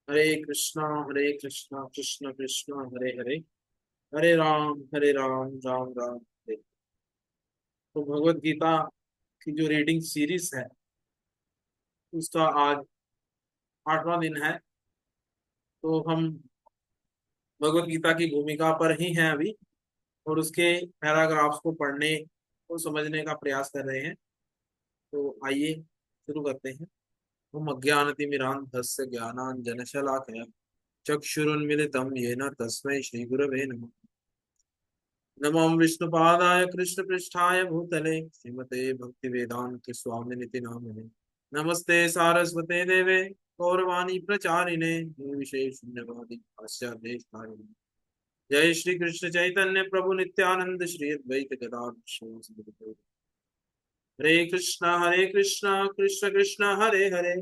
हरे कृष्णा कृष्ण कृष्ण हरे हरे, हरे राम राम राम हरे। तो भगवत गीता की जो रीडिंग सीरीज है उसका आज 8वां दिन है। तो हम भगवत गीता की भूमिका पर ही हैं अभी, और उसके पैराग्राफ्स को पढ़ने और समझने का प्रयास कर रहे हैं। तो आइए शुरू करते हैं। हम अज्ञानतिमिरान्धस्य ज्ञानाञ्जनशलाकया चक्षुरुन्मिलितं येन तस्मै श्रीगुरवे नमः। नमो विष्णुपादाय कृष्णपृष्ठाय भूतले श्रीमते भक्तिवेदान्त स्वामिनिति नामिने। नमस्ते सारस्वते देवे गौरवाणी प्रचारिणे निर्विशेष शून्यवादी पाश्चात्यदेशतारिणे। जय श्री कृष्ण चैतन्य प्रभु नित्यानंद श्री अद्वैत गदाधर श्रीवासादि गौर। हरे कृष्णा कृष्ण कृष्ण हरे हरे,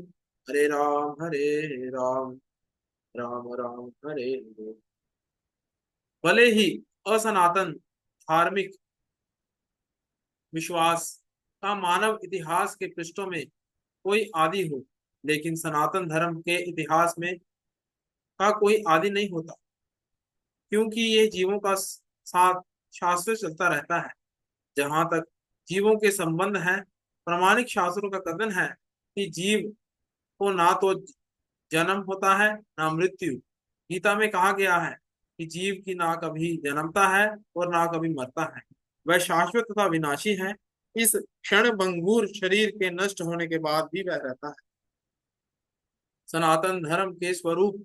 हरे राम राम राम हरे हरे। भले ही असनातन धार्मिक विश्वास का मानव इतिहास के पृष्ठों में कोई आदि हो, लेकिन सनातन धर्म के इतिहास में का कोई आदि नहीं होता, क्योंकि ये जीवों का साथ शास्त्र चलता रहता है। जहां तक जीवों के संबंध है, प्रामाणिक शास्त्रों का कथन है कि जीव को ना तो जन्म होता है ना मृत्यु। गीता में कहा गया है कि जीव की ना कभी जन्मता है और ना कभी मरता है, वह शाश्वत तथा विनाशी है। इस क्षण भंगुर शरीर के नष्ट होने के बाद भी वह रहता है। सनातन धर्म के स्वरूप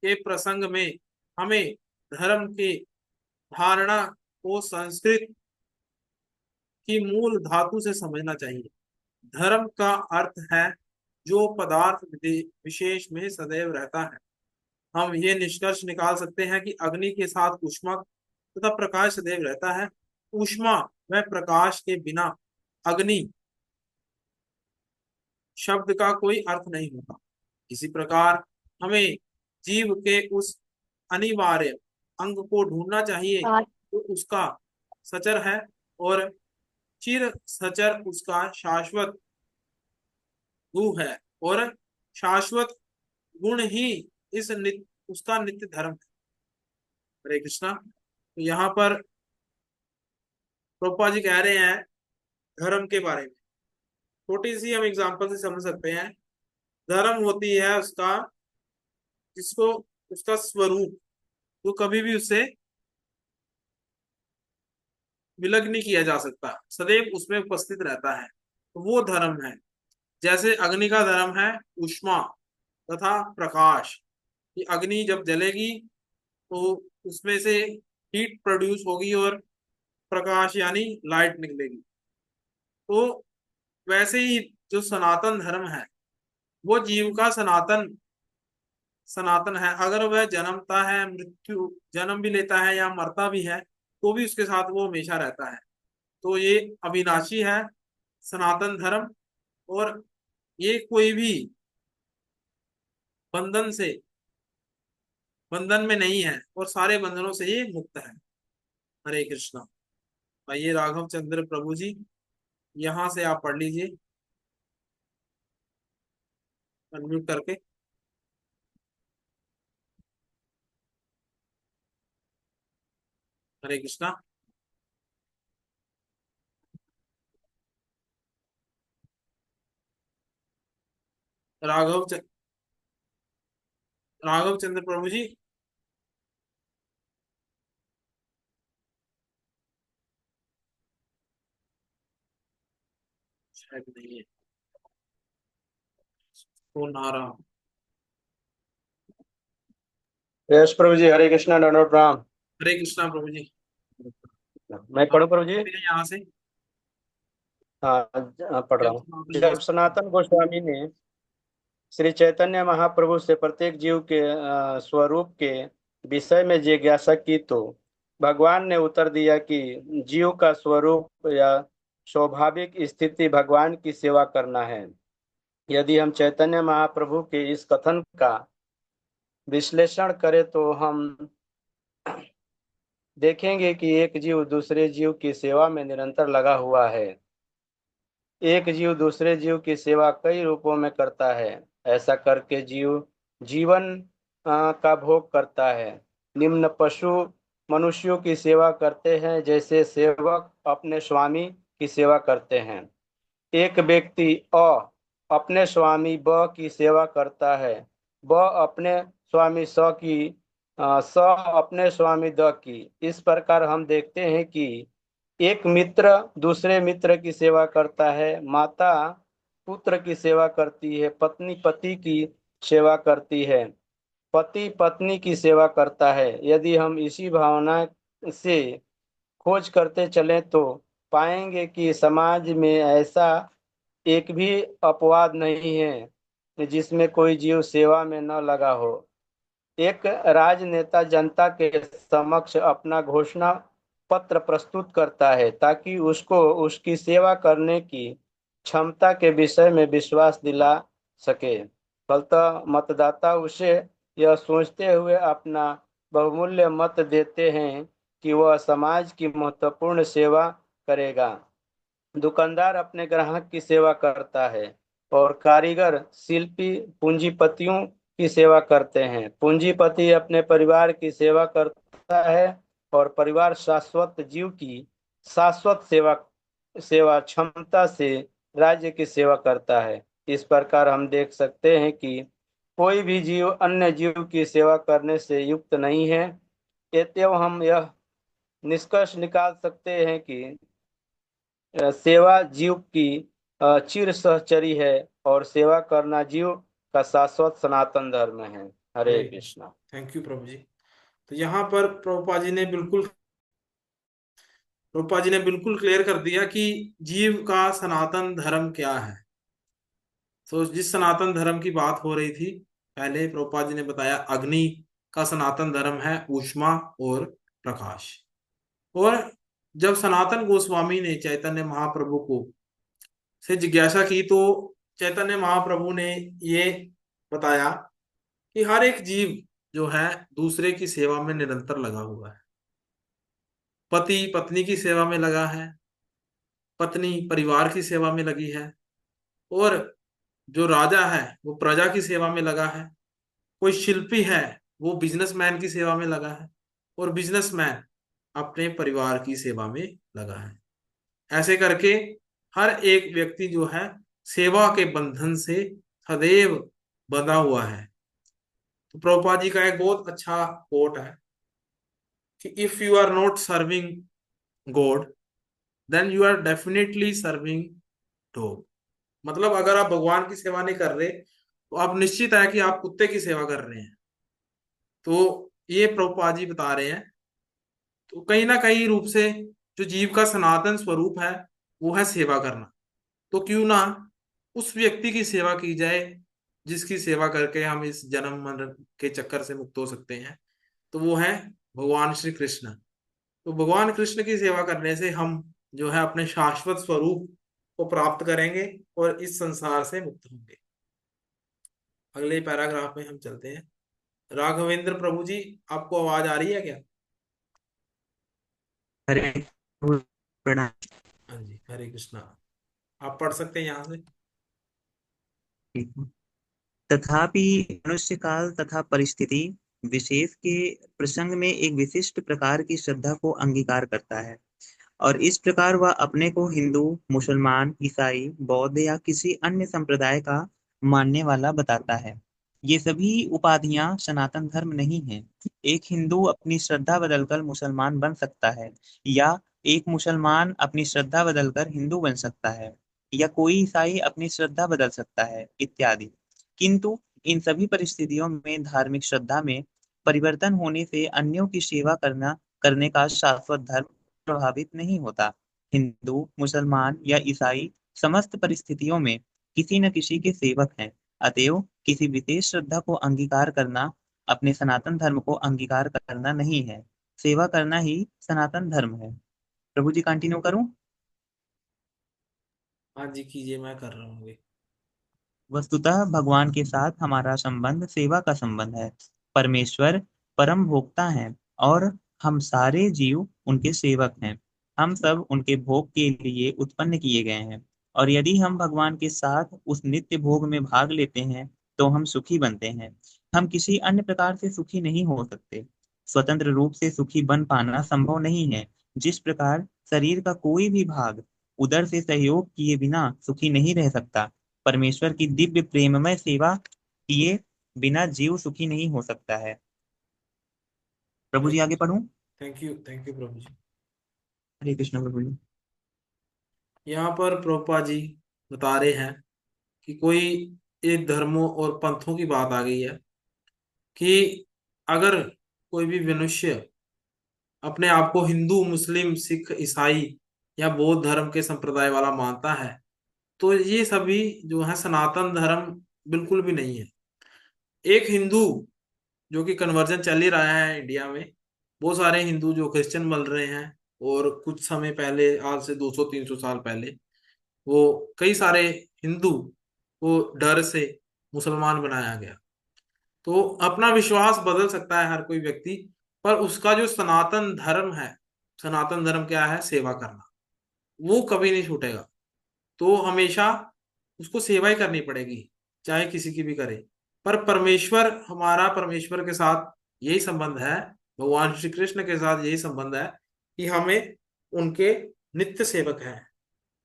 के प्रसंग में हमें धर्म की धारणा को संस्कृत की मूल धातु से समझना चाहिए। धर्म का अर्थ है जो पदार्थ विशेष में सदैव रहता है। हम ये निष्कर्ष निकाल सकते हैं कि अग्नि के साथ ऊष्मा तथा प्रकाश सदैव रहता है। ऊष्मा व प्रकाश के बिना अग्नि शब्द का कोई अर्थ नहीं होता। इसी प्रकार हमें जीव के उस अनिवार्य अंग को ढूंढना चाहिए तो उसका सचर है, और चिर सचर उसका शाश्वत गुण है, और शाश्वत गुण ही इस नित्य उसका नित्य धर्म है। हरे कृष्णा। तो यहाँ पर प्रोपा जी कह रहे हैं धर्म के बारे में। छोटी सी हम एग्जांपल से समझ सकते हैं। धर्म होती है उसका जिसको उसका स्वरूप जो कभी भी उससे विलग नहीं किया जा सकता, सदैव उसमें उपस्थित रहता है, तो वो धर्म है। जैसे अग्नि का धर्म है ऊष्मा तथा प्रकाश। ये अग्नि जब जलेगी तो उसमें से हीट प्रोड्यूस होगी और प्रकाश यानी लाइट निकलेगी। तो वैसे ही जो सनातन धर्म है वो जीव का सनातन सनातन है। अगर वह जन्मता है, मृत्यु जन्म भी लेता है या मरता भी है, तो भी उसके साथ वो हमेशा रहता है। तो ये अविनाशी है सनातन धर्म, और ये कोई भी बंधन से बंधन में नहीं है, और सारे बंधनों से ये मुक्त है। हरे कृष्णा। आइए राघव चंद्र प्रभु जी, यहाँ से आप पढ़ लीजिए अनम्यूट करके। हरे कृष्णा। राघव च... राघव चंद्र प्रभु जी। शायद नहीं है, फोन आ रहा। यश प्रभु जी, हरे कृष्णा, दंडवत प्रणाम। हरे कृष्णा प्रभु जी। मैं आप पढ़ूं प्रभु जी? यहाँ से हाँ, पढ़ रहा जब हूँ। समापन जब गोस्वामी। सनातन गोस्वामी ने श्री चैतन्य महाप्रभु से प्रत्येक जीव के स्वरूप के विषय में जिज्ञासा की, तो भगवान ने उत्तर दिया कि जीव का स्वरूप या स्वाभाविक स्थिति भगवान की सेवा करना है। यदि हम चैतन्य महाप्रभु के इस कथन का विश्लेषण करें तो हम देखेंगे कि एक जीव दूसरे जीव की सेवा में निरंतर लगा हुआ है। एक जीव दूसरे जीव की सेवा कई रूपों में करता है। ऐसा करके जीव जीवन का भोग करता है। निम्न पशु मनुष्यों की सेवा करते हैं जैसे सेवक अपने स्वामी की सेवा करते हैं। एक व्यक्ति अ अपने स्वामी ब की सेवा करता है, ब अपने स्वामी स अपने स्वामी द की। इस प्रकार हम देखते हैं कि एक मित्र दूसरे मित्र की सेवा करता है, माता पुत्र की सेवा करती है, पत्नी पति की सेवा करती है, पति पत्नी की सेवा करता है। यदि हम इसी भावना से खोज करते चलें तो पाएंगे कि समाज में ऐसा एक भी अपवाद नहीं है जिसमें कोई जीव सेवा में न लगा हो। एक राजनेता जनता के समक्ष अपना घोषणा पत्र प्रस्तुत करता है ताकि उसको उसकी सेवा करने की क्षमता के विषय में विश्वास दिला सके। फलतः मतदाता उसे यह सोचते हुए अपना बहुमूल्य मत देते हैं कि वह समाज की महत्वपूर्ण सेवा करेगा। दुकानदार अपने ग्राहक की सेवा करता है और कारीगर शिल्पी पूंजीपतियों की सेवा करते हैं। पूंजीपति अपने परिवार की सेवा करता है और परिवार शाश्वत जीव की शाश्वत सेवा सेवा क्षमता से राज्य की सेवा करता है। इस प्रकार हम देख सकते हैं कि कोई भी जीव अन्य जीव की सेवा करने से युक्त नहीं है। एवं हम यह निष्कर्ष निकाल सकते हैं कि सेवा जीव की चिर सहचरी है और सेवा करना जीव का शाश्वत सनातन धर्म है। हरे हरे कृष्णा। थैंक यू प्रभु जी। तो यहाँ पर प्रभुपाद जी ने बिल्कुल क्लियर कर दिया कि जीव का सनातन धर्म क्या है। तो जिस सनातन धर्म की बात हो रही थी, पहले प्रभुपाद जी ने बताया अग्नि का सनातन धर्म है ऊष्मा और प्रकाश। और जब सनातन गोस्वामी ने चैतन्य महाप्रभु को से जिज्ञासा की तो चैतन्य महाप्रभु ने ये बताया कि हर एक जीव जो है दूसरे की सेवा में निरंतर लगा हुआ है। पति पत्नी की सेवा में लगा है, पत्नी परिवार की सेवा में लगी है, और जो राजा है वो प्रजा की सेवा में लगा है। कोई शिल्पी है वो बिजनेसमैन की सेवा में लगा है, और बिजनेसमैन अपने परिवार की सेवा में लगा है। ऐसे करके हर एक व्यक्ति जो है सेवा के बंधन से सदैव बंधा हुआ है। तो प्रभुपाद जी का एक बहुत अच्छा कोट है कि if you are not serving God then you are definitely serving dog. मतलब अगर आप भगवान की सेवा नहीं कर रहे तो आप निश्चित है कि आप कुत्ते की सेवा कर रहे हैं। तो ये प्रभुपाद जी बता रहे हैं। तो कहीं ना कहीं रूप से जो जीव का सनातन स्वरूप है वो है सेवा करना। तो क्यों ना उस व्यक्ति की सेवा की जाए जिसकी सेवा करके हम इस जन्म मरण के चक्कर से मुक्त हो सकते हैं। तो वो है भगवान श्री कृष्ण। तो भगवान कृष्ण की सेवा करने से हम जो है अपने शाश्वत स्वरूप को प्राप्त करेंगे और इस संसार से मुक्त होंगे। अगले पैराग्राफ में हम चलते हैं। राघवेंद्र प्रभु जी, आपको आवाज आ रही है क्या? हरे प्रणाम। हाँ जी, हरे कृष्णा। आप पढ़ सकते हैं यहाँ से। तथापि मनुष्य काल तथा परिस्थिति विशेष के प्रसंग में एक विशिष्ट प्रकार की श्रद्धा को अंगीकार करता है, और इस प्रकार वह अपने को हिंदू, मुसलमान, ईसाई, बौद्ध या किसी अन्य संप्रदाय का मानने वाला बताता है। ये सभी उपाधियां सनातन धर्म नहीं है। एक हिंदू अपनी श्रद्धा बदलकर मुसलमान बन सकता है, या एक मुसलमान अपनी श्रद्धा बदलकर हिंदू बन सकता है, या कोई ईसाई अपनी श्रद्धा बदल सकता है, इत्यादि। किंतु इन सभी परिस्थितियों में धार्मिक श्रद्धा में परिवर्तन होने से अन्यों की सेवा करने का शाश्वत धर्म प्रभावित नहीं होता। हिंदू, मुसलमान या ईसाई समस्त परिस्थितियों में किसी न किसी के सेवक हैं। अतएव किसी विशेष श्रद्धा को अंगीकार करना अपने सनातन धर्म को अंगीकार करना नहीं है। सेवा करना ही सनातन धर्म है। प्रभु जी कंटिन्यू करूं? हाँ जी कीजिए, मैं कर रहा हूँ अभी। वस्तुतः भगवान के साथ हमारा संबंध सेवा का संबंध है। परमेश्वर परम भोक्ता हैं और हम सारे जीव उनके सेवक हैं। हम सब उनके भोग के लिए उत्पन्न किए गए हैं, और यदि हम भगवान के साथ उस नित्य भोग में भाग लेते हैं तो हम सुखी बनते हैं। हम किसी अन्य प्रकार से सुखी नहीं हो सकते। स्वतंत्र रूप से सुखी बन पाना संभव नहीं है। जिस प्रकार शरीर का कोई भी भाग उदर से सहयोग किए बिना सुखी नहीं रह सकता, परमेश्वर की दिव्य प्रेममय सेवा किए बिना जीव सुखी नहीं हो सकता है। प्रभु जी आगे पढ़ूं? थैंक यू प्रभु जी। हरे कृष्ण प्रभु जी। यहाँ पर प्रभुपा जी बता रहे हैं कि कोई एक धर्मों और पंथों की बात आ गई है कि अगर कोई भी मनुष्य अपने आप को हिंदू, मुस्लिम, सिख, ईसाई या बौद्ध धर्म के संप्रदाय वाला मानता है, तो ये सभी जो है सनातन धर्म बिल्कुल भी नहीं है। एक हिंदू जो कि कन्वर्जन चल ही रहा है इंडिया में, बहुत सारे हिंदू जो क्रिश्चियन बन रहे हैं, और कुछ समय पहले, आज से 200-300 साल पहले, वो कई सारे हिंदू को डर से मुसलमान बनाया गया। तो अपना विश्वास बदल सकता है हर कोई व्यक्ति, पर उसका जो सनातन धर्म है, सनातन धर्म क्या है? सेवा करना, वो कभी नहीं छूटेगा। तो हमेशा उसको सेवा ही करनी पड़ेगी, चाहे किसी की भी करे। पर परमेश्वर, हमारा परमेश्वर के साथ यही संबंध है, भगवान श्री कृष्ण के साथ यही संबंध है कि हमें उनके नित्य सेवक हैं।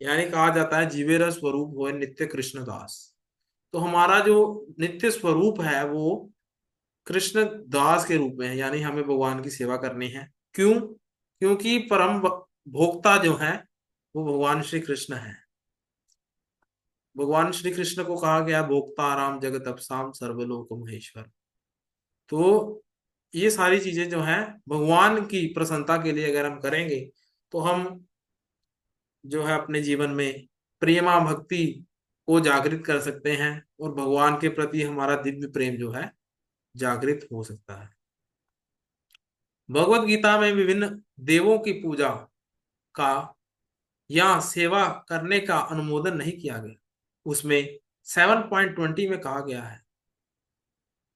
यानी कहा जाता है जीवेर स्वरूप हो नित्य कृष्ण दास। तो हमारा जो नित्य स्वरूप है वो कृष्ण दास के रूप में है, यानी हमें भगवान की सेवा करनी है। क्यों? क्योंकि परम भोक्ता जो है वो भगवान श्री कृष्ण है। भगवान श्री कृष्ण को कहा गया भोक्ता राम जगत अपसाम सर्वलोक महेश्वर। तो ये सारी चीजें जो हैं भगवान की प्रसन्नता के लिए अगर हम करेंगे, तो हम जो है अपने जीवन में प्रेमा भक्ति को जागृत कर सकते हैं, और भगवान के प्रति हमारा दिव्य प्रेम जो है जागृत हो सकता है। भगवत गीता में विभिन्न देवों की पूजा का या सेवा करने का अनुमोदन नहीं किया गया। उसमें 7.20 में कहा गया है,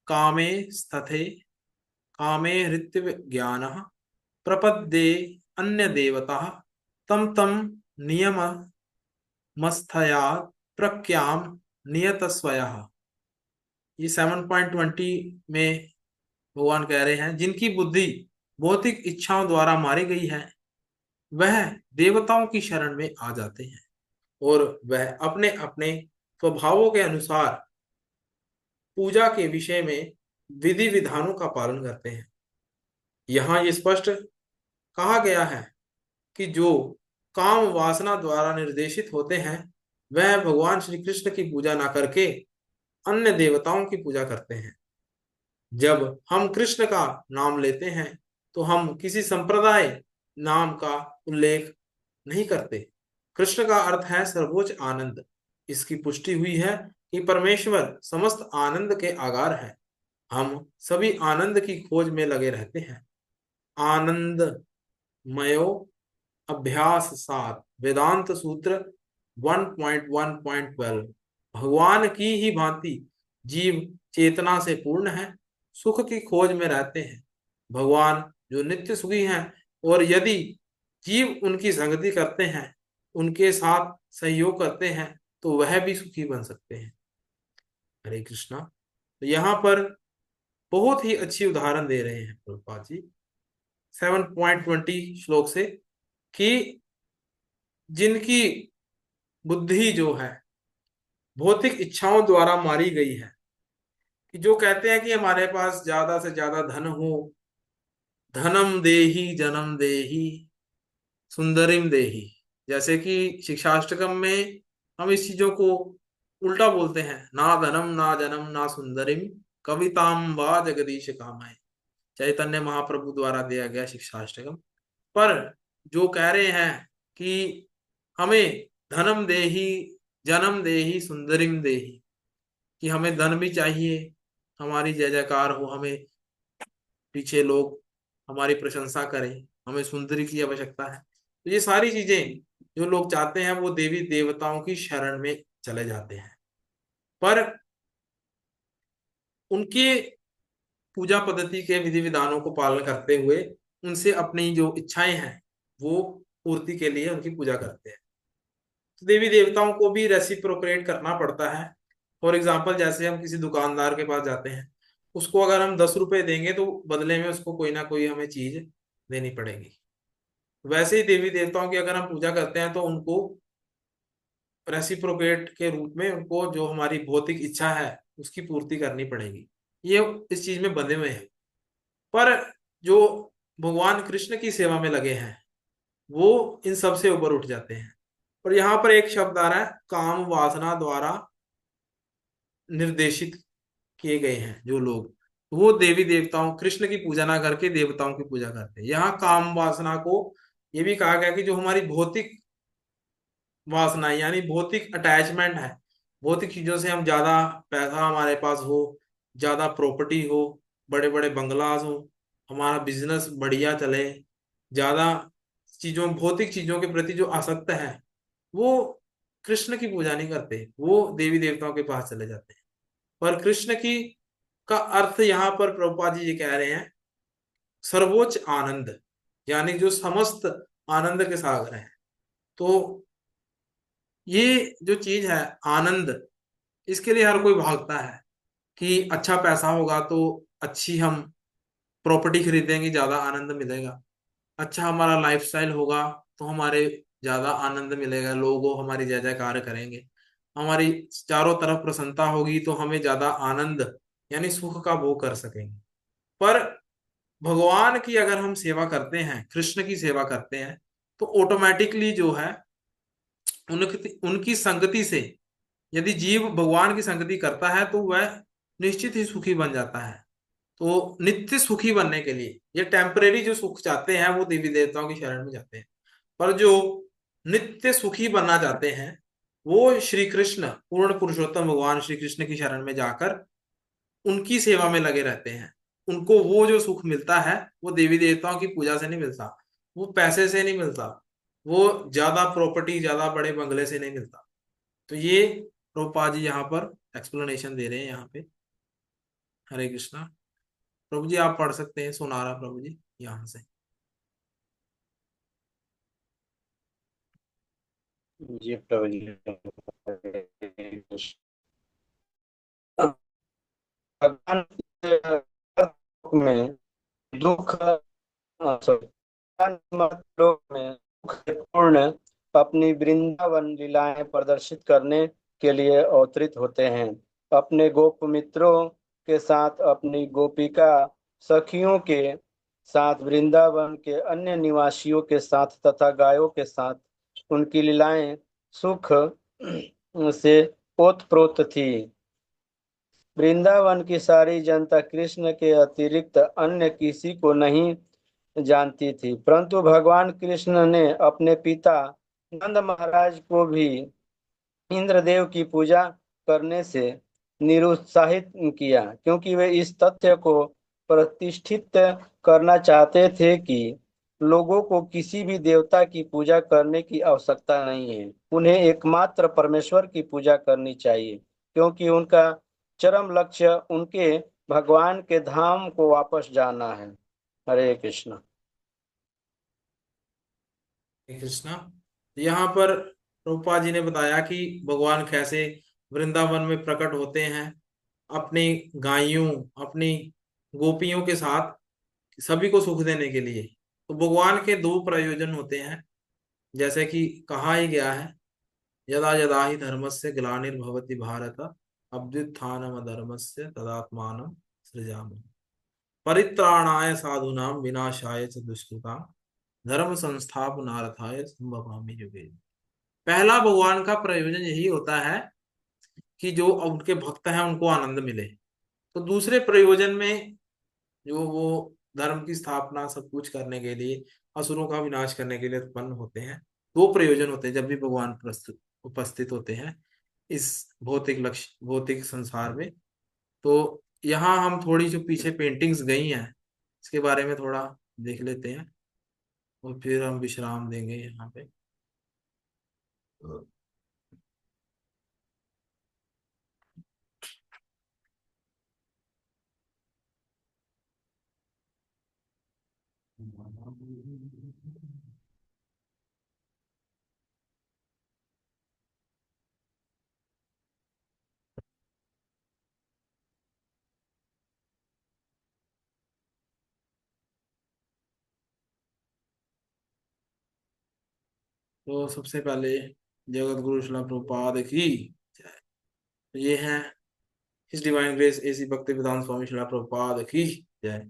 कामे स्थिते कामे हृत्य ज्ञान प्रपद्ये अन्य देवता तम तम नियम मस्थया प्रक्याम नियत स्वयः। ये 7.20 में भगवान कह रहे हैं, जिनकी बुद्धि भौतिक इच्छाओं द्वारा मारी गई है वह देवताओं की शरण में आ जाते हैं, और वह अपने अपने स्वभावों के अनुसार पूजा के विषय में विधि विधानों का पालन करते हैं। यहाँ ये स्पष्ट कहा गया है कि जो काम वासना द्वारा निर्देशित होते हैं वह भगवान श्री कृष्ण की पूजा ना करके अन्य देवताओं की पूजा करते हैं। जब हम कृष्ण का नाम लेते हैं तो हम किसी संप्रदाय नाम का उल्लेख नहीं करते। कृष्ण का अर्थ है सर्वोच्च आनंद। इसकी पुष्टि हुई है कि परमेश्वर समस्त आनंद के आगार है। हम सभी आनंद की खोज में लगे रहते हैं। आनंद मयो अभ्यास 7 वेदांत सूत्र 1.1.12। भगवान की ही भांति जीव चेतना से पूर्ण है, सुख की खोज में रहते हैं। भगवान जो नित्य सुखी हैं, और यदि जीव उनकी संगति करते हैं, उनके साथ सहयोग करते हैं, तो वह भी सुखी बन सकते हैं। हरे कृष्णा। तो यहाँ पर बहुत ही अच्छी उदाहरण दे रहे हैं प्रभुपाद जी 7.20 श्लोक से, कि जिनकी बुद्धि जो है भौतिक इच्छाओं द्वारा मारी गई है, कि जो कहते हैं कि हमारे पास ज्यादा से ज्यादा धन हो, धनम देहि जन्म देहि सुंदरिम देहि। जैसे कि शिक्षाष्टकम में हम इस चीजों को उल्टा बोलते हैं, ना धनम ना जन्म ना सुंदरिम कविताम वा जगदीश कामाय। चैतन्य महाप्रभु द्वारा दिया गया शिक्षाष्टकम। पर जो कह रहे हैं कि हमें धनम देहि जन्म देहि सुंदरिम देहि, कि हमें धन भी चाहिए, हमारी जय जयकार हो, हमें पीछे लोग हमारी प्रशंसा करें, हमें सुंदरी की आवश्यकता है। तो ये सारी चीजें जो लोग चाहते हैं वो देवी देवताओं की शरण में चले जाते हैं, पर उनके पूजा पद्धति के विधि विधानों को पालन करते हुए उनसे अपनी जो इच्छाएं हैं वो पूर्ति के लिए उनकी पूजा करते हैं। तो देवी देवताओं को भी रेसिप्रोकेट करना पड़ता है, फॉर एग्जाम्पल जैसे हम किसी दुकानदार के पास जाते हैं, उसको अगर हम 10 रुपए देंगे तो बदले में उसको कोई ना कोई हमें चीज देनी पड़ेगी। वैसे ही देवी देवताओं की अगर हम पूजा करते हैं तो उनको रेसिप्रोकेट के रूप में उनको जो हमारी भौतिक इच्छा है उसकी पूर्ति करनी पड़ेगी। ये इस चीज में बंधे हुए हैं। पर जो भगवान कृष्ण की सेवा में लगे हैं वो इन सब से ऊपर उठ जाते हैं। और यहाँ पर एक शब्द आ रहा है, काम वासना द्वारा निर्देशित किए गए हैं जो लोग, वो देवी देवताओं कृष्ण की पूजा ना करके देवताओं की पूजा करते हैं। यहाँ काम वासना को ये भी कहा गया कि जो हमारी भौतिक वासना यानी भौतिक अटैचमेंट है, भौतिक चीजों से हम ज्यादा पैसा हमारे पास हो, ज्यादा प्रॉपर्टी हो, बड़े बड़े बंगलास हो, हमारा बिजनेस बढ़िया चले, ज्यादा चीजों भौतिक चीजों के प्रति जो आसक्त है वो कृष्ण की पूजा नहीं करते, वो देवी देवताओं के पास चले जाते हैं। पर कृष्ण की का अर्थ यहाँ पर प्रभुपाद जी ये कह रहे हैं सर्वोच्च आनंद, यानी जो समस्त आनंद के सागर हैं। तो ये जो चीज है आनंद, इसके लिए हर कोई भागता है कि अच्छा पैसा होगा तो अच्छी हम प्रॉपर्टी खरीदेंगे, ज्यादा आनंद मिलेगा। अच्छा हमारा लाइफस्टाइल होगा तो हमारे ज्यादा आनंद मिलेगा, लोग हमारी जय जयकार करेंगे। हमारी चारों तरफ प्रसन्नता होगी तो हमें ज्यादा आनंद यानी सुख का भोग कर सकेंगे। पर भगवान की अगर हम सेवा करते हैं, कृष्ण की सेवा करते हैं, तो ऑटोमेटिकली जो है उनकी उनकी संगति से यदि जीव भगवान की संगति करता है तो वह निश्चित ही सुखी बन जाता है। तो नित्य सुखी बनने के लिए ये टेम्परेरी जो सुख चाहते हैं वो देवी देवताओं की शरण में जाते हैं। पर जो नित्य सुखी बनना चाहते हैं वो श्री कृष्ण पूर्ण पुरुषोत्तम भगवान श्री कृष्ण की शरण में जाकर उनकी सेवा में लगे रहते हैं। उनको वो जो सुख मिलता है वो देवी देवताओं की पूजा से नहीं मिलता, वो पैसे से नहीं मिलता, वो ज्यादा प्रॉपर्टी ज्यादा बड़े बंगले से नहीं मिलता। तो ये प्रभुपाद जी यहाँ पर एक्सप्लेनेशन दे रहे हैं यहाँ पे। हरे कृष्णा। प्रभु जी आप पढ़ सकते हैं, सुनारा प्रभु जी यहाँ से। जी प्रभु जी। भगवान के में दुख लोक में पूर्ण अपनी वृंदावन लीलाएं प्रदर्शित करने के लिए अवतरित होते हैं। अपने गोप मित्रों के साथ, अपनी गोपिका सखियों के साथ, वृंदावन के अन्य निवासियों के साथ तथा गायों के साथ उनकी लीलाएं सुख से ओतप्रोत थी। वृंदावन की सारी जनता कृष्ण के अतिरिक्त अन्य किसी को नहीं जानती थी, परंतु भगवान कृष्ण ने अपने पिता नंद महाराज को भी इंद्रदेव की पूजा करने से निरुत्साहित किया, क्योंकि वे इस तथ्य को प्रतिष्ठित करना चाहते थे कि लोगों को किसी भी देवता की पूजा करने की आवश्यकता नहीं है, उन्हें एकमात्र परमेश्वर की पूजा करनी चाहिए, क्योंकि उनका चरम लक्ष्य उनके भगवान के धाम को वापस जाना है। हरे कृष्ण। हरे कृष्णा। यहाँ पर प्रभुपाद जी ने बताया कि भगवान कैसे वृंदावन में प्रकट होते हैं अपनी गायों अपनी गोपियों के साथ सभी को सुख देने के लिए। तो भगवान के दो प्रयोजन होते हैं, जैसे कि कहा ही गया है, यदा यदा ही धर्मस्य ग्लानिर्भवति भारत अभ्युत्थानम अधर्मस्य तदात्मानं सृजामि परित्राणाय साधूनां विनाशाय च दुष्कृतां धर्म संस्थापनार्थाय संभवामि युगे। पहला भगवान का प्रयोजन यही होता है कि जो उनके भक्त हैं उनको आनंद मिले। तो दूसरे प्रयोजन में जो वो धर्म की स्थापना सब कुछ करने के लिए, असुरों का विनाश करने के लिए उत्पन्न होते हैं। दो प्रयोजन होते हैं जब भी भगवान प्रस्तुत उपस्थित होते हैं इस भौतिक लक्ष्य भौतिक संसार में। तो यहाँ हम थोड़ी जो पीछे पेंटिंग्स गई हैं इसके बारे में थोड़ा देख लेते हैं और फिर हम विश्राम देंगे यहाँ पे। तो सबसे पहले जगत गुरु श्रील प्रभुपाद की जय। तो ये है हिज डिवाइन ग्रेस एसी भक्ति वेदांत स्वामी श्रील प्रभुपाद की जय।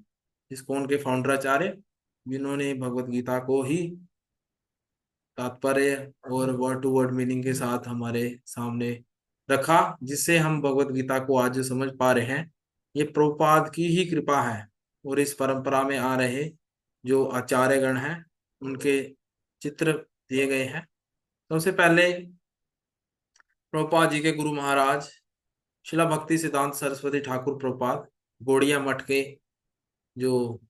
इस्कॉन के फाउंडराचार्य जिन्होंने भगवत गीता को ही तात्पर्य और वर्ड टू वर्ड मीनिंग के साथ हमारे सामने रखा, जिससे हम भगवत गीता को आज समझ पा रहे हैं। ये प्रभुपाद की ही कृपा है। और इस परंपरा में आ रहे जो आचार्यगण हैं उनके चित्र दिए गए हैं। सबसे पहले प्रभुपाद जी के गुरु महाराज शिला भक्ति सिद्धांत सरस्वती ठाकुर प्रभुपाद गौड़िया मठ के जो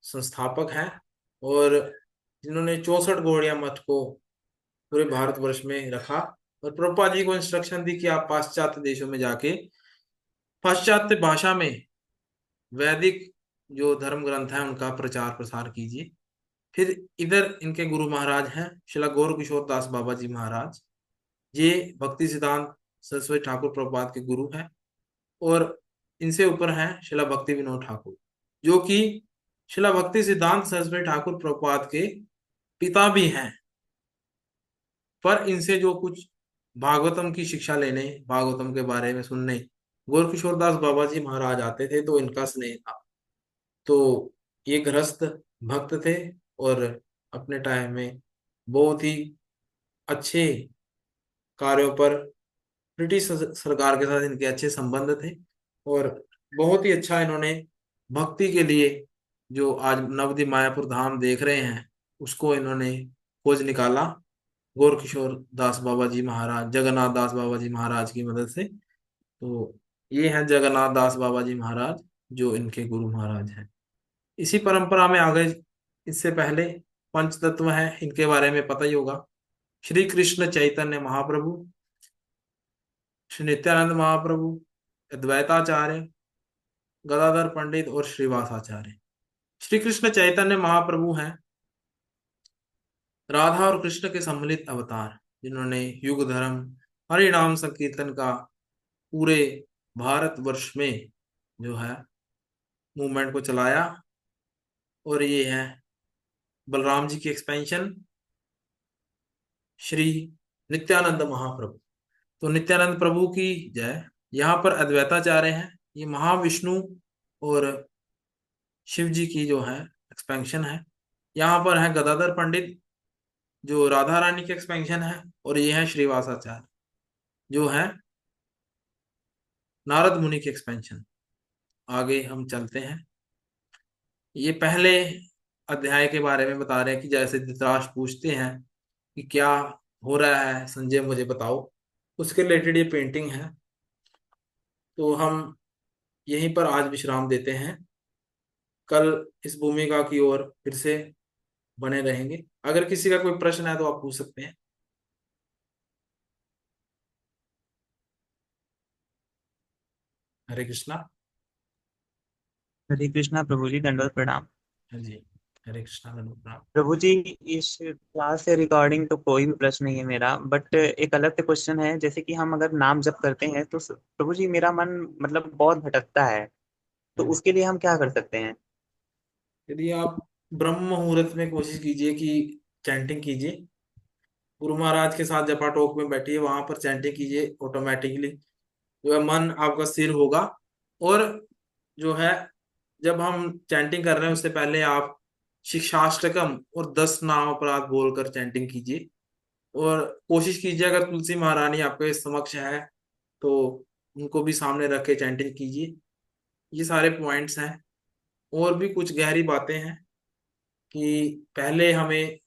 संस्थापक हैं, और जिन्होंने 64 गौड़िया मठ को पूरे भारतवर्ष में रखा। और प्रभुपाद जी को इंस्ट्रक्शन दी कि आप पाश्चात्य देशों में जाके पाश्चात्य भाषा में वैदिक जो धर्म ग्रंथ है उनका प्रचार प्रसार कीजिए। फिर इधर इनके गुरु महाराज हैं श्रीला गौर किशोर दास बाबा जी महाराज। ये भक्ति सिद्धांत सरस्वती ठाकुर प्रभुपाद के गुरु हैं। और इनसे ऊपर हैं श्रीला भक्ति विनोद ठाकुर, जो कि श्रीला भक्ति सिद्धांत सरस्वती ठाकुर प्रभुपाद के पिता भी हैं। पर इनसे जो कुछ भागवतम की शिक्षा लेने, भागवतम के बारे में सुनने गोरकिशोर दास बाबा जी महाराज आते थे, तो इनका स्नेह था। तो ये गृहस्थ भक्त थे और अपने टाइम में बहुत ही अच्छे कार्यों पर ब्रिटिश सरकार के साथ इनके अच्छे संबंध थे। और बहुत ही अच्छा इन्होंने भक्ति के लिए जो आज नवदीप मायापुर धाम देख रहे हैं उसको इन्होंने खोज निकाला गोरकिशोर दास बाबा जी महाराज, जगन्नाथ दास बाबा जी महाराज की मदद से। तो ये हैं जगन्नाथ दास बाबा जी महाराज जो इनके गुरु महाराज हैं। इसी परंपरा में आगे इससे पहले पंच तत्व हैं, इनके बारे में पता ही होगा। श्री कृष्ण चैतन्य महाप्रभु, श्री नित्यानंद महाप्रभु, अद्वैताचार्य, गदाधर पंडित और श्रीवास आचार्य। श्री कृष्ण चैतन्य महाप्रभु हैं राधा और कृष्ण के सम्मिलित अवतार, जिन्होंने युग धर्म हरि नाम संकीर्तन का पूरे भारतवर्ष में जो है मूवमेंट को चलाया। और ये है बलराम जी की एक्सपेंशन श्री नित्यानंद महाप्रभु। तो नित्यानंद प्रभु की जय। यहाँ पर अद्वैताचार्य हैं, ये महाविष्णु और शिव जी की जो है एक्सपेंशन है। यहाँ पर है गदाधर पंडित जो राधा रानी की एक्सपेंशन है। और ये है श्रीवासाचार्य जो है नारद मुनि की एक्सपेंशन। आगे हम चलते हैं। ये पहले अध्याय के बारे में बता रहे हैं कि जैसे धृतराष्ट्र पूछते हैं कि क्या हो रहा है संजय मुझे बताओ, उसके रिलेटेड ये पेंटिंग है। तो हम यहीं पर आज विश्राम देते हैं। कल इस भूमिका की ओर फिर से बने रहेंगे। अगर किसी का कोई प्रश्न है तो आप पूछ सकते हैं। हरे कृष्णा। हरे कृष्णा प्रभु जी, दंडवत प्रणाम। हाँ जी, हरे कृष्णा धन्यवाद प्रणाम। प्रभु जी, इस क्लास से रिकॉर्डिंग तो कोई भी प्रश्न नहीं है मेरा, बट एक अलग से क्वेश्चन है। जैसे कि हम अगर नाम जप करते हैं तो प्रभु जी मेरा मन मतलब बहुत भटकता है, तो उसके लिए हम क्या कर सकते हैं? यदि आप ब्रह्म मुहूर्त में कोशिश कीजिए कि चैंटिंग कीजिए, गुरु महाराज के साथ जपा टोक में बैठिए, वहां पर चैंटिंग कीजिए, ऑटोमेटिकली जो है मन आपका स्थिर होगा। और जो है जब हम चैंटिंग कर रहे हैं उससे पहले आप शिक्षाष्टकम और 10 नाम अपराध बोलकर चैंटिंग कीजिए। और कोशिश कीजिए अगर तुलसी महारानी आपके समक्ष है तो उनको भी सामने रख के चैंटिंग कीजिए। ये सारे पॉइंट्स हैं। और भी कुछ गहरी बातें हैं कि पहले हमें,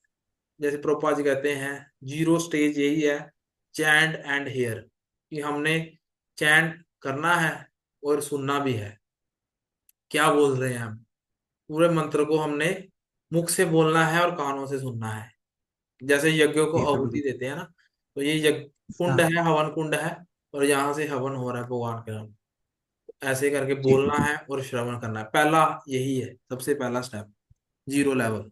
जैसे प्रोपा जी कहते हैं, जीरो स्टेज यही है, चैंट एंड हेयर, कि हमने चैंट करना है और सुनना भी है क्या बोल रहे हैं हम। पूरे मंत्र को हमने मुख से बोलना है और कानों से सुनना है। जैसे यज्ञों को जी प्रभु आहुति जी। देते हैं ना, तो ये यज्ञ कुंड हाँ। है, हवन कुंड है, और यहाँ से हवन हो रहा है भगवान के नाम। ऐसे करके जी बोलना है और श्रवण करना है, पहला यही है, सबसे पहला स्टेप, जीरो लेवल।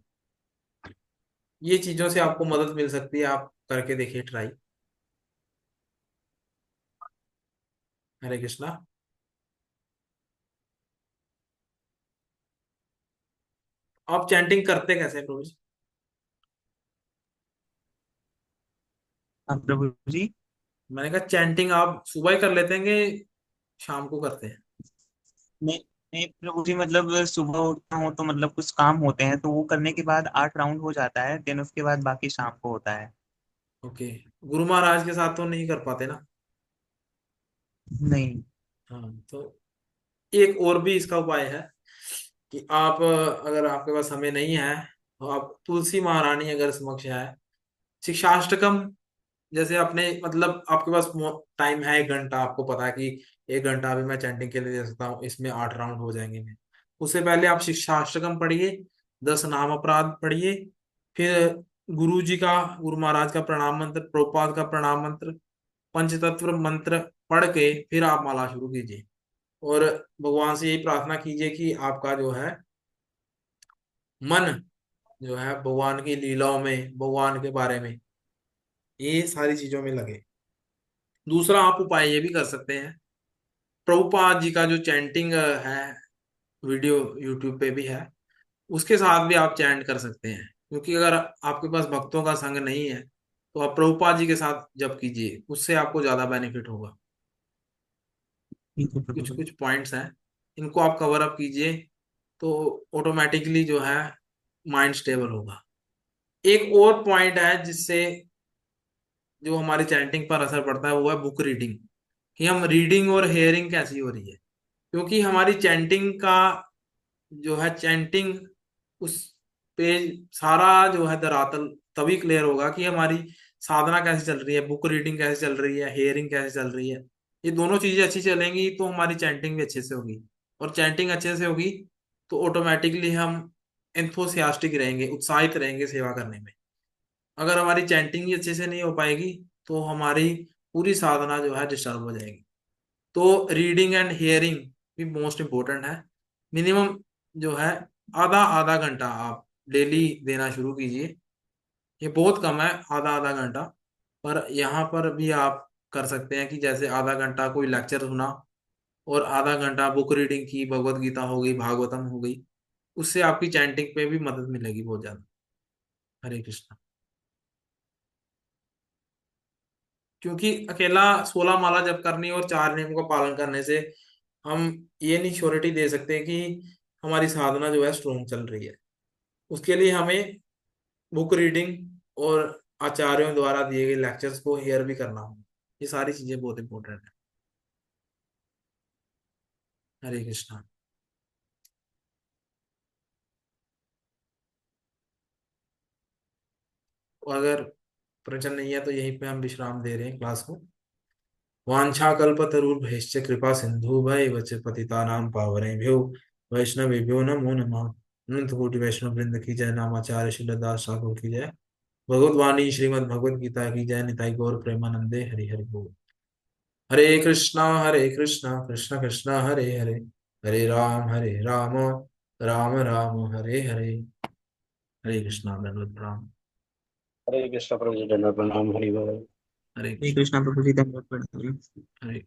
ये चीजों से आपको मदद मिल सकती है, आप करके देखिए ट्राई। हरे कृष्णा। आप चैंटिंग करते कैसे हैं प्रभु जी? हाँ प्रभु जी। मैंने कहा चैंटिंग आप सुबह ही कर लेते हैं कि शाम को करते हैं? नहीं नहीं प्रभु जी, मतलब सुबह उठता हूँ तो मतलब कुछ काम होते हैं तो वो करने के बाद 8 राउंड हो जाता है, देन उसके बाद बाकी शाम को होता है। ओके। गुरु महाराज के साथ तो नहीं कर पाते ना? नहीं। हाँ, तो एक और भी इसका उपाय है कि आप अगर आपके पास समय नहीं है तो आप तुलसी महारानी अगर समक्ष है, शिक्षाष्टकम, जैसे अपने मतलब आपके पास टाइम है 1 घंटा, आपको पता है कि 1 घंटा अभी मैं चैंटिंग के लिए दे सकता हूँ, इसमें 8 राउंड हो जाएंगे मैं। उससे पहले आप शिक्षाष्टकम पढ़िए, 10 नाम अपराध पढ़िए, फिर गुरु जी का, गुरु महाराज का प्रणाम मंत्र, प्रभुपाद का प्रणाम मंत्र, पंचतत्व मंत्र पढ़ के फिर आप माला शुरू कीजिए। और भगवान से यही प्रार्थना कीजिए कि आपका जो है मन जो है भगवान की लीलाओं में, भगवान के बारे में, ये सारी चीजों में लगे। दूसरा आप उपाय ये भी कर सकते हैं, प्रभुपाद जी का जो चैंटिंग है, वीडियो यूट्यूब पे भी है, उसके साथ भी आप चैंट कर सकते हैं। क्योंकि अगर आपके पास भक्तों का संग नहीं है तो आप प्रभुपाद जी के साथ जप कीजिए, उससे आपको ज्यादा बेनिफिट होगा। ठीक है प्रभु कुछ जी। कुछ पॉइंट्स हैं, इनको आप कवर अप कीजिए तो ऑटोमेटिकली जो है माइंड स्टेबल होगा। एक और पॉइंट है जिससे जो हमारी चैंटिंग पर असर पड़ता है, वो है बुक रीडिंग, कि हम रीडिंग और हेयरिंग कैसी हो रही है। क्योंकि हमारी चैंटिंग का जो है, चैंटिंग उस पे सारा जो है धरातल तभी क्लियर होगा कि हमारी साधना कैसे चल रही है, बुक रीडिंग कैसे चल रही है, हेयरिंग कैसे चल रही है। ये दोनों चीजें अच्छी चलेंगी तो हमारी चैंटिंग भी अच्छे से होगी। और चैंटिंग अच्छे से होगी तो ऑटोमेटिकली हम एंथुसियास्टिक रहेंगे, उत्साहित रहेंगे सेवा करने में। अगर हमारी चैंटिंग ही अच्छे से नहीं हो पाएगी तो हमारी पूरी साधना जो है डिस्टर्ब हो जाएगी। तो रीडिंग एंड हियरिंग भी मोस्ट इम्पोर्टेंट है। मिनिमम जो है आधा आधा घंटा आप डेली देना शुरू कीजिए। ये बहुत कम है, आधा आधा घंटा। पर यहाँ पर भी आप कर सकते हैं कि जैसे आधा घंटा कोई लेक्चर सुना और आधा घंटा बुक रीडिंग की, भगवत गीता हो गई, भागवतम हो गई, उससे आपकी चैंटिंग पे भी मदद मिलेगी बहुत ज्यादा। हरे कृष्णा। क्योंकि अकेला 16 माला जप करनी और 4 नियमों का पालन करने से हम ये नहीं श्योरिटी दे सकते कि हमारी साधना जो है स्ट्रोंग चल रही है। उसके लिए हमें बुक रीडिंग और आचार्यों द्वारा दिए गए लेक्चर्स को हेयर भी करना होगा। ये सारी चीजें बहुत इंपॉर्टेंट है। हरे कृष्णा। और अगर प्रवचन नहीं है तो यहीं पे हम विश्राम दे रहे हैं क्लास को। वाञ्छाकल्पतरुर्भैश्च कृपा सिंधु वच पतितानां पावनेभ्यो वैष्णवेभ्यो नमो नमः। अनंत कोटि वैष्णव वृंद की जय, नामाचार्य श्रीलदास ठाकुर की जय, भगवत वाणी श्रीमद् भगवत गीता की जय, निताई गौर प्रेमानंदे हरि हरि बोल। हरे कृष्णा कृष्ण कृष्ण हरे हरे, हरे राम राम राम हरे हरे। हरे कृष्णा, धन्यवाद, प्रणाम। हरे कृष्ण प्रभु जी, दंडवत प्रणाम, हरि बोल। हरे हरे कृष्ण। कृष्णा प्रभु जी, धन्यवाद प्रणाम। हरे